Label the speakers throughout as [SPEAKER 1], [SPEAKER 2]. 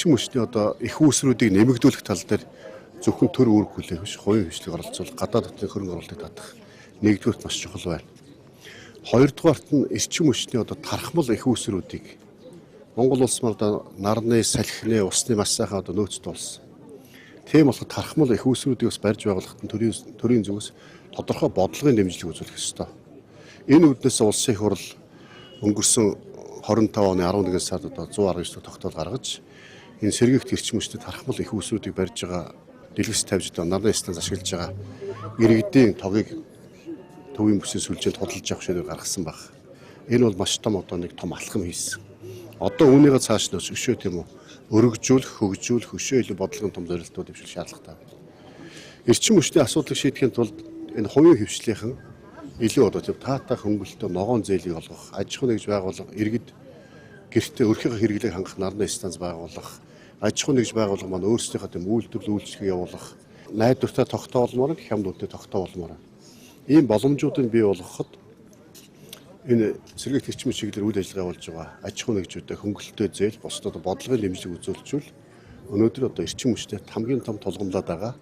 [SPEAKER 1] эрчим хүчний одоо их үүсрүүдийг нэмэгдүүлэх тал дээр зөвхөн төр үүрэг хүлээх биш, хувийн хвшлийг оролцуулах, гадаад дотны хөрөнгө оруулалтыг татах нэгдүгürt маш чухал байна. Хоёрдугаарт нь эрчим хүчний одоо тархмал их үүсрүүдийг Монгол улс маань одоо нарны, салхины, усны маш сайхан одоо нөөцтэй болсон. Тийм болохоор тархмал их үүсрүүдийг бас барьж байгуулахад төрийн зүгээс тодорхой бодлогын дэмжлэг үзүүлэх ёстой. Энэ үүднээс улсын их хурл өнгөрсөн 25 оны 11 сард одоо 119 тогтоол гаргаж энэ сэргийгт эрчим хүчний тархмал их үүсрүүдийг барьж байгаа дэлгэц тавьж одоо нарны станц ашиглаж байгаа иргэдийн тогийг төвийн бүсийн сүлжээнд худалдаж авах шийдвэр гаргасан баг. Энэ бол маш том одоо нэг том алхам хийсэн. Одоо үүнийгээ цааш нь өшөө тийм үү өргөжүүлэх, хөгжүүлэх, өшөө илүү бодлогын том зорилтууд дэвшүүлэх шаардлагатай байна. Эрчим хүчний асуудлыг шийдэхин тулд энэ хувийн хвшлийнхэн илүү одоо тийм таатай хөнгөлөлтөд ногоон зээлийг олгох, аж ахуй нэгж байгуулах, иргэд гэртээ өрхөйгөө хэрэглээг хангах нарны станц байгуулах, аж ахуй нэгж байгуулах маань өөрсдийнхөө тийм үйлдвэрлэл үйлчлэгээ явуулах, найдвартай тогтоолмоор, хямдуудтай тогтоолмоор. Ийм боломжуудыг бий болгоход энэ сэргийгт эрчим хүч чиглэлээр үйл ажиллагаа болж байгаа аж ахуй нэгжүүдэд хөнгөлөлтөд зээл бусдад бодлогын дэмжлэг үзүүлжүүл өнөөдөр одоо эрчим хүчтэй хамгийн том тулгамлаад байгаа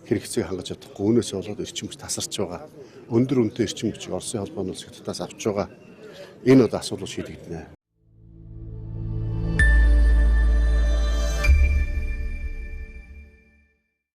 [SPEAKER 1] хэрэгцээг хангаж чадахгүй үүнээсээ болоод эрчим хүч тасарч байгаа өндөр үнэтэй эрчим хүчийг Оросын холбооны улс хятадаас авч байгаа энэ одоо асуудал шийдэгдэнэ.